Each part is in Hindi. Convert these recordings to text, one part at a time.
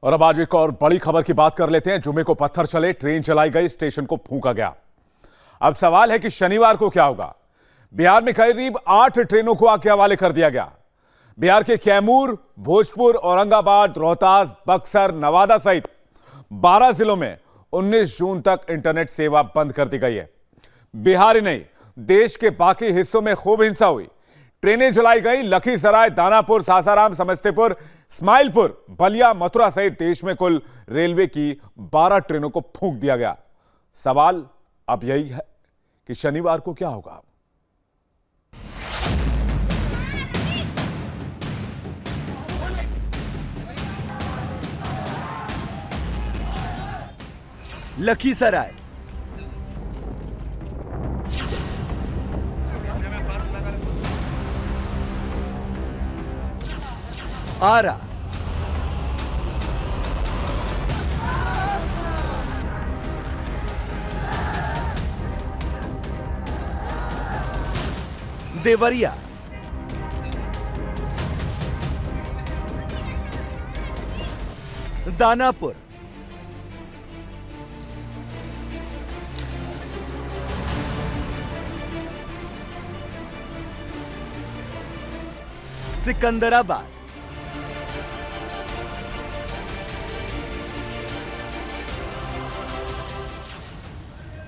और अब आज एक और बड़ी खबर की बात कर लेते हैं। जुमे को पत्थर चले, ट्रेन चलाई गई, स्टेशन को फूंका गया। अब सवाल है कि शनिवार को क्या होगा। बिहार में करीब 8 ट्रेनों को आग के हवाले कर दिया गया। बिहार के कैमूर, भोजपुर, औरंगाबाद, रोहतास, बक्सर, नवादा सहित 12 जिलों में 19 जून तक इंटरनेट सेवा बंद कर दी गई है। बिहार ही नहीं, देश के बाकी हिस्सों में खूब हिंसा हुई। ट्रेनें जलाई गई। लखीसराय, दानापुर, सासाराम, समस्तीपुर, स्माइलपुर, बलिया, मथुरा सहित देश में कुल रेलवे की 12 ट्रेनों को फूंक दिया गया। सवाल अब यही है कि शनिवार को क्या होगा। लखीसराय, आरा, देवरिया, दानापुर, सिकंदराबाद,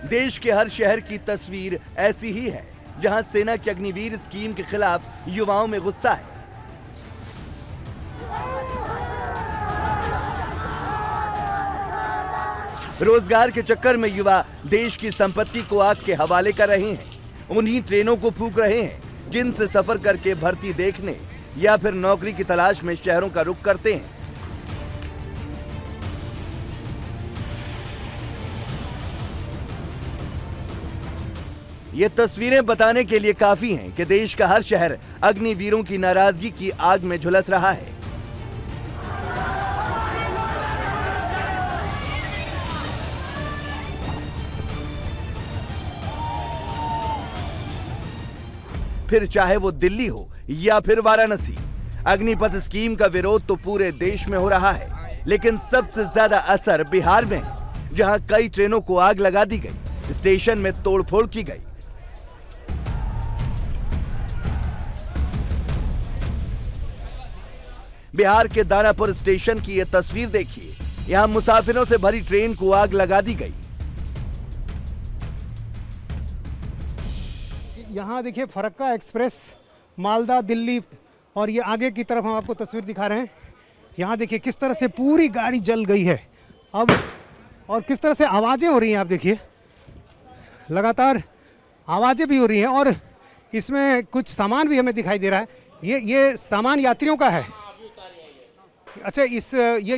देश के हर शहर की तस्वीर ऐसी ही है, जहां सेना की अग्निवीर स्कीम के खिलाफ युवाओं में गुस्सा है। रोजगार के चक्कर में युवा देश की संपत्ति को आग के हवाले कर रहे हैं। उन्हीं ट्रेनों को फूंक रहे हैं जिनसे सफर करके भर्ती देखने या फिर नौकरी की तलाश में शहरों का रुख करते हैं। ये तस्वीरें बताने के लिए काफी हैं कि देश का हर शहर अग्निवीरों की नाराजगी की आग में झुलस रहा है। फिर चाहे वो दिल्ली हो या फिर वाराणसी, अग्निपथ स्कीम का विरोध तो पूरे देश में हो रहा है, लेकिन सबसे ज्यादा असर बिहार में है, जहां कई ट्रेनों को आग लगा दी गई, स्टेशन में तोड़फोड़ की गई। बिहार के दानापुर स्टेशन की यह तस्वीर देखिए। यहां मुसाफिरों से भरी ट्रेन को आग लगा दी गई। यहाँ देखिए फरक्का एक्सप्रेस मालदा दिल्ली, और ये आगे की तरफ हम आपको तस्वीर दिखा रहे हैं। यहाँ देखिए किस तरह से पूरी गाड़ी जल गई है अब, और किस तरह से आवाज़ें हो रही हैं। आप देखिए लगातार आवाज़ें भी हो रही हैं, और इसमें कुछ सामान भी हमें दिखाई दे रहा है। ये सामान यात्रियों का है। अच्छा, ये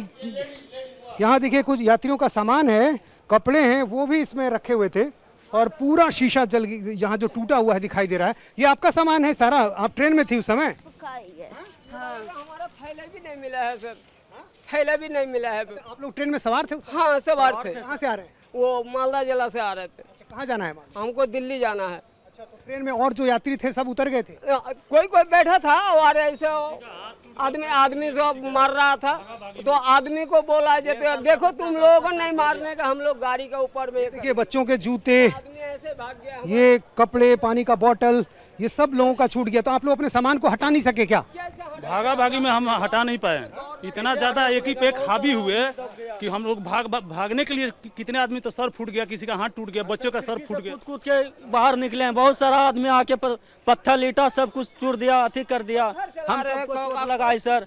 यहाँ देखिए कुछ यात्रियों का सामान है, कपड़े हैं, वो भी इसमें रखे हुए थे, और पूरा शीशा जल, यहाँ जो टूटा हुआ है दिखाई दे रहा है। ये आपका सामान है सारा? आप ट्रेन में थी उस समय? हमारा थैला भी नहीं मिला है सर, थैला भी नहीं मिला है। अच्छा, आप लोग ट्रेन में सवार थे? हाँ सवार थे। कहाँ से आ रहे हैं? वो मालदा जिला से आ रहे थे। अच्छा, कहाँ जाना है? हमको दिल्ली जाना है। अच्छा, तो ट्रेन में और जो यात्री थे सब उतर गए थे? कोई कोई बैठा था और ऐसे आदमी सब मार रहा था, तो आदमी को बोला जाते देखो तुम लोगों को नहीं मारने का, हम लोग गाड़ी के ऊपर में। देखिए बच्चों के जूते, आदमी ऐसे भाग गया, ये कपड़े, पानी का बोतल, ये सब लोगों का छूट गया। तो आप लोग अपने सामान को हटा नहीं सके क्या? भागा भागी में हम हटा नहीं पाए। इतना ज्यादा एक ही पे एक हावी हुए कि हम लोग भागने के लिए कितने आदमी तो सर फूट गया, किसी का हाथ टूट गया, बच्चों का सर फूट गया। कूद के बाहर निकले हैं। बहुत सारा आदमी आके पत्थर ईंटा सब कुछ चूर दिया, अथी कर दिया। हम सबको चोट लगाई सर,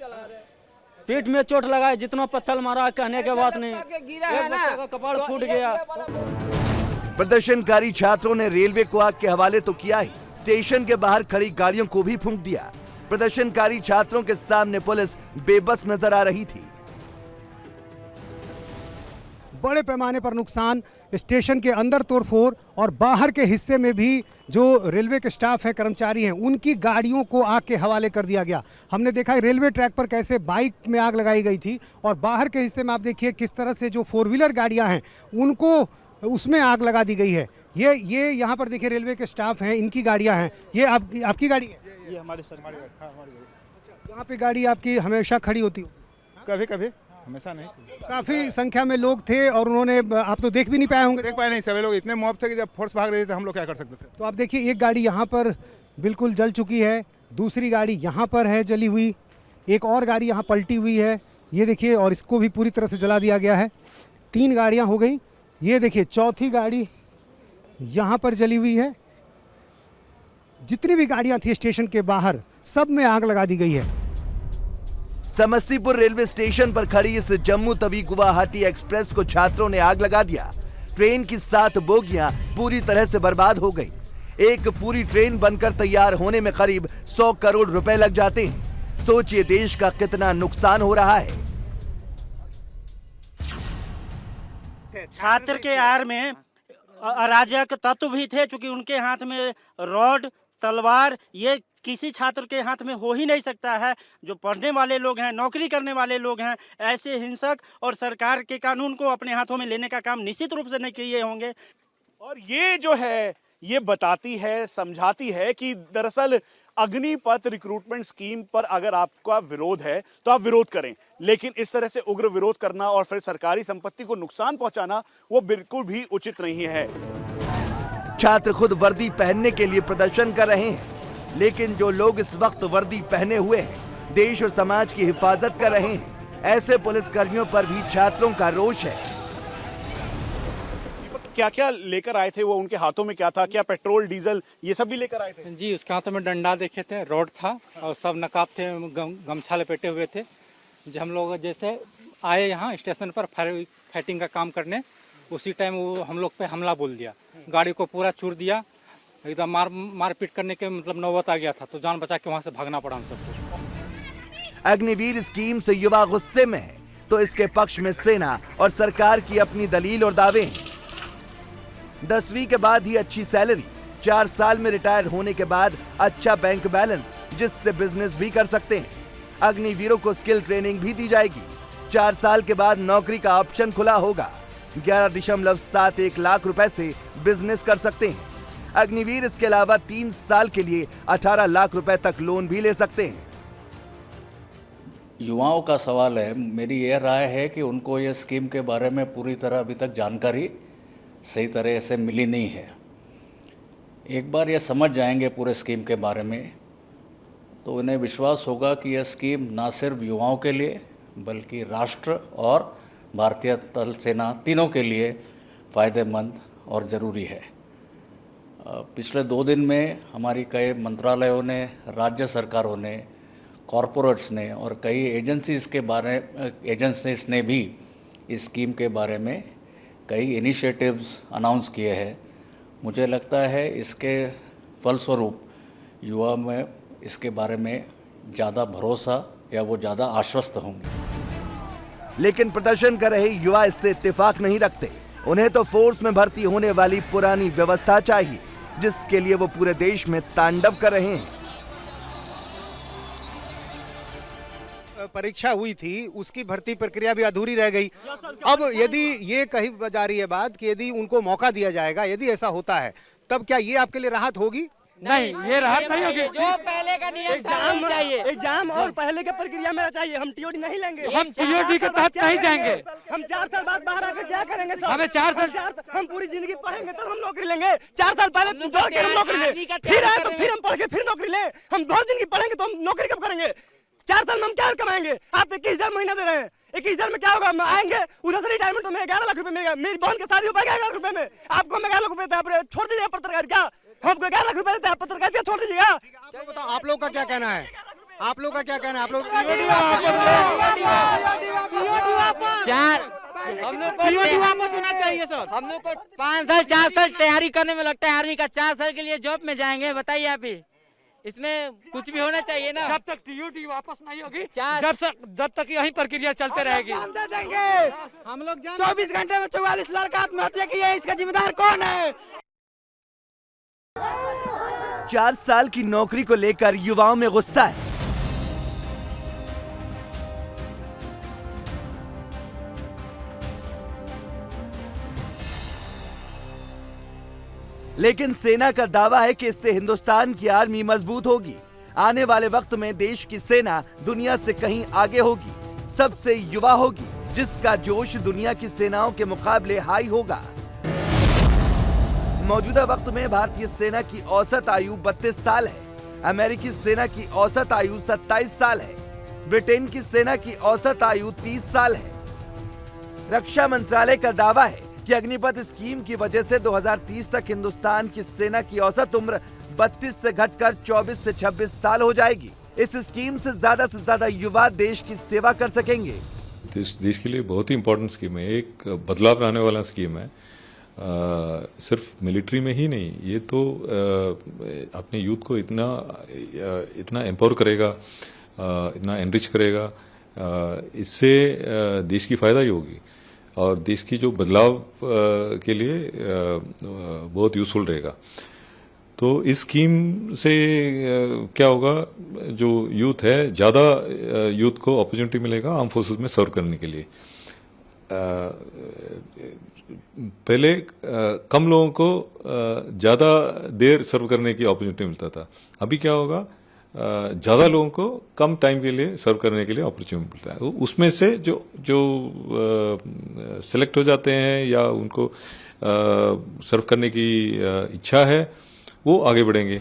पीठ में चोट लगाई, जितना पत्थर मारा कहने के बात नहीं। एक बच्चे का कपाड़ फूट गया। प्रदर्शनकारी छात्रों ने रेलवे को आग के हवाले तो किया ही, स्टेशन के बाहर खड़ी गाड़ियों को भी फूंक दिया। प्रदर्शनकारी छात्रों के सामने पुलिस बेबस नजर आ रही थी। बड़े पैमाने पर नुकसान, स्टेशन के अंदर तोड़फोड़, और बाहर के हिस्से में भी जो रेलवे के स्टाफ है, कर्मचारी हैं, उनकी गाड़ियों को आग के हवाले कर दिया गया। हमने देखा है रेलवे ट्रैक पर कैसे बाइक में आग लगाई गई थी, और बाहर के हिस्से में आप देखिए किस तरह से जो 4 व्हीलर गाड़ियां हैं उनको उसमें आग लगा दी गई है। ये यहाँ पर देखिए रेलवे के स्टाफ हैं, इनकी गाड़ियाँ हैं। ये आपकी गाड़ी है? ये हमारी सर, यहाँ पे गाड़ी आपकी हमेशा खड़ी होती हो? कभी कभी। हमेशा नहीं काफी संख्या में लोग थे और उन्होंने, आप तो देख भी नहीं पाए होंगे। देख पाए नहीं, सभी लोग इतने मॉब थे कि जब फोर्स भाग रहे थे हम लोग क्या कर सकते थे। तो आप देखिए, एक गाड़ी यहाँ पर बिल्कुल जल चुकी है, दूसरी गाड़ी यहाँ पर है जली हुई, एक और गाड़ी यहाँ पलटी हुई है, ये देखिए, और इसको भी पूरी तरह से जला दिया गया है। 3 गाड़ियाँ हो गई। ये देखिए, चौथी गाड़ी यहाँ पर जली हुई है। जितनी भी गाड़ियाँ थी स्टेशन के बाहर, सब में आग लगा दी गई है। समस्तीपुर रेलवे स्टेशन पर खड़ी इस जम्मू तवी गुवाहाटी एक्सप्रेस को छात्रों ने आग लगा दिया। ट्रेन की 7 बोगियां पूरी तरह से बर्बाद हो गई। एक पूरी ट्रेन बनकर तैयार होने में करीब 100 करोड़ रुपए लग जाते हैं। सोचिए देश का कितना नुकसान हो रहा है। छात्र के आड़ में अराजक तत्व भी थे, क्योंकि उनके हाथ में रॉड, तलवार, ये किसी छात्र के हाथ में हो ही नहीं सकता है। जो पढ़ने वाले लोग हैं, नौकरी करने वाले लोग हैं, ऐसे हिंसक और सरकार के कानून को अपने हाथों में लेने का काम निश्चित रूप से नहीं किए होंगे। और ये जो है, ये बताती है, समझाती है कि दरअसल अग्निपथ रिक्रूटमेंट स्कीम पर अगर आपका विरोध है तो आप विरोध करें, लेकिन इस तरह से उग्र विरोध करना और फिर सरकारी संपत्ति को नुकसान पहुंचाना वो बिल्कुल भी उचित नहीं है। छात्र खुद वर्दी पहनने के लिए प्रदर्शन कर रहे हैं, लेकिन जो लोग इस वक्त वर्दी पहने हुए हैं, देश और समाज की हिफाजत कर रहे हैं, ऐसे पुलिसकर्मियों पर भी छात्रों का रोष है। क्या क्या लेकर आए थे वो? उनके हाथों में क्या था? क्या पेट्रोल, डीजल, ये सब भी लेकर आए थे? जी, उसके हाथों में डंडा देखे थे, रॉड था और सब नकाब थे, गमछा लपेटे हुए थे। जब हम लोग जैसे आए यहाँ स्टेशन पर फाइटिंग का काम करने, उसी टाइम वो हम लोग पे हमला बोल दिया, गाड़ी को पूरा चूर दिया, एकदम मारपीट करने के मतलब नौबत आ गया था। तो जान बचा के वहाँ से भागना पड़ा हम सबको। अग्निवीर स्कीम से युवा गुस्से में है, तो इसके पक्ष में सेना और सरकार की अपनी दलील और दावे हैं। 10वीं के बाद ही अच्छी सैलरी, 4 साल में रिटायर होने के बाद अच्छा बैंक बैलेंस, जिससे बिजनेस भी कर सकते हैं। अग्निवीरों को स्किल ट्रेनिंग भी दी जाएगी। 4 साल के बाद नौकरी का ऑप्शन खुला होगा। 11.71 लाख रुपए से बिजनेस कर सकते हैं। अग्निवीर इसके अलावा 3 साल के लिए 18 लाख रुपए तक लोन भी ले सकते हैं। युवाओं का सवाल है, मेरी यह राय है कि उनको ये स्कीम के बारे में पूरी तरह अभी तक जानकारी सही तरह से मिली नहीं है। एक बार ये समझ जाएंगे पूरे स्कीम के बारे में, तो उन्हें विश्वास होगा कि यह स्कीम ना सिर्फ युवाओं के लिए बल्कि राष्ट्र और भारतीय थल सेना तीनों के लिए फ़ायदेमंद और ज़रूरी है। पिछले 2 दिन में हमारी कई मंत्रालयों ने, राज्य सरकारों ने, कॉरपोरेट्स ने और कई एजेंसीज ने भी इस स्कीम के बारे में कई इनिशिएटिव्स अनाउंस किए हैं। मुझे लगता है इसके फलस्वरूप युवा में इसके बारे में ज़्यादा भरोसा या वो ज़्यादा आश्वस्त होंगे। लेकिन प्रदर्शन कर रहे युवा इससे इत्तेफाक नहीं रखते। उन्हें तो फोर्स में भर्ती होने वाली पुरानी व्यवस्था चाहिए, जिसके लिए वो पूरे देश में तांडव कर रहे हैं। परीक्षा हुई थी, उसकी भर्ती प्रक्रिया भी अधूरी रह गई। अब यदि ये कही जा रही है बात कि यदि उनको मौका दिया जाएगा, यदि ऐसा होता है, तब क्या ये आपके लिए राहत होगी? नहीं, ये राहत नहीं होगी। जो पहले का नियम था चाहिए, एग्जाम और पहले का प्रक्रिया मेरा चाहिए। हम टीओडी नहीं लेंगे, हम टीओडी के तहत नहीं जाएंगे। हम 4 साल बाद बाहर आकर क्या करेंगे सर? हमें 4 साल, हम पूरी जिंदगी पढ़ेंगे तब हम नौकरी लेंगे। 4 साल पहले दौड़ के हम नौकरी ले, फिर आए तो फिर हम पढ़ के फिर नौकरी ले। हम बहुत जिंदगी पढ़ेंगे तो हम नौकरी कब करेंगे? 4 साल में हम क्या कमाएंगे? आप 21,000 महीना दे रहे हैं। 21,000 में क्या होगा? हम आएंगे उधर से रिटायरमेंट, हमें 11 लाख रुपए मिलेगा। मेरी बहन की शादी हो पाएगा 11 लाख रुपए में। आपको हम 11 लाख रुपए देते हैं, छोड़ दीजिएगा पत्रकार। क्या हमको 11 लाख रुपए देते हैं, पत्रकार क्या छोड़ दीजिएगा? आप बताओ, आप लोग का क्या कहना है? आप लोग का क्या कहना है? आप लोग हम लोग को वापस होना चाहिए सर। हम लोग को 5 साल 4 साल तैयारी करने में लगता है आर्मी का। 4 साल के लिए जॉब में जाएंगे, बताइए आप ही। इसमें कुछ भी होना चाहिए ना। जब तक टीओडी वापस नहीं होगी, चार- जब तक यही प्रक्रिया चलते रहेगी। हम लोग 24 घंटे में 44 लड़का आत्महत्या की है, इसका जिम्मेदार कौन है? 4 साल की नौकरी को लेकर युवाओं में गुस्सा है। लेकिन सेना का दावा है कि इससे हिंदुस्तान की आर्मी मजबूत होगी। आने वाले वक्त में देश की सेना दुनिया से कहीं आगे होगी, सबसे युवा होगी। जिसका जोश दुनिया की सेनाओं के मुकाबले हाई होगा। मौजूदा वक्त में भारतीय सेना की औसत आयु 32 साल है, अमेरिकी सेना की औसत आयु 27 साल है, ब्रिटेन की सेना की औसत आयु 30 साल है। रक्षा मंत्रालय का दावा है कि अग्निपथ स्कीम की वजह से 2030 तक हिंदुस्तान की सेना की औसत उम्र 32 से घटकर 24 से 26 साल हो जाएगी। इस स्कीम से ज्यादा युवा देश की सेवा कर सकेंगे। देश के लिए बहुत ही इम्पोर्टेंट स्कीम है, एक बदलाव लाने वाला स्कीम है। सिर्फ मिलिट्री में ही नहीं, ये तो अपने यूथ को इतना एम्पावर करेगा, इतना एनरिच करेगा, इससे देश की फायदा ही होगी और देश की जो बदलाव के लिए बहुत यूजफुल रहेगा। तो इस स्कीम से क्या होगा, जो यूथ है, ज़्यादा यूथ को अपॉर्चुनिटी मिलेगा आर्म फोर्सेस में सर्व करने के लिए। पहले कम लोगों को ज़्यादा देर सर्व करने की अपॉर्चुनिटी मिलता था, अभी क्या होगा, ज़्यादा लोगों को कम टाइम के लिए सर्व करने के लिए अपॉर्चुनिटी मिलता है। तो उसमें से जो सेलेक्ट हो जाते हैं या उनको सर्व करने की इच्छा है, वो आगे बढ़ेंगे।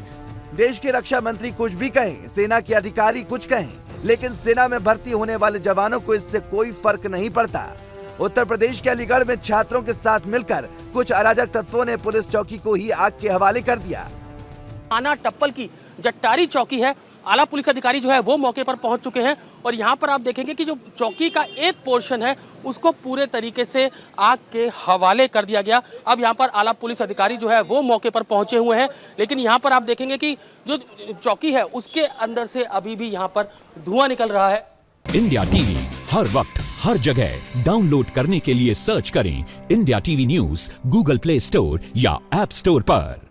देश के रक्षा मंत्री कुछ भी कहें, सेना के अधिकारी कुछ कहें, लेकिन सेना में भर्ती होने वाले जवानों को इससे कोई फर्क नहीं पड़ता। उत्तर प्रदेश के अलीगढ़ में छात्रों के साथ मिलकर कुछ अराजक तत्वों ने पुलिस चौकी को ही आग के हवाले कर दिया। थाना टप्पल की जट्टारी चौकी है, आला पुलिस अधिकारी जो है वो मौके पर पहुंच चुके हैं और यहाँ पर आप देखेंगे कि जो चौकी का एक पोर्शन है उसको पूरे तरीके से आग के हवाले कर दिया गया। अब यहाँ पर आला पुलिस अधिकारी जो है वो मौके पर पहुंचे हुए हैं, लेकिन यहाँ पर आप देखेंगे कि जो चौकी है उसके अंदर से अभी भी यहाँ पर धुआं निकल रहा है। इंडिया टीवी हर वक्त हर जगह डाउनलोड करने के लिए सर्च करें India TV news Google play store या ऐप स्टोर पर।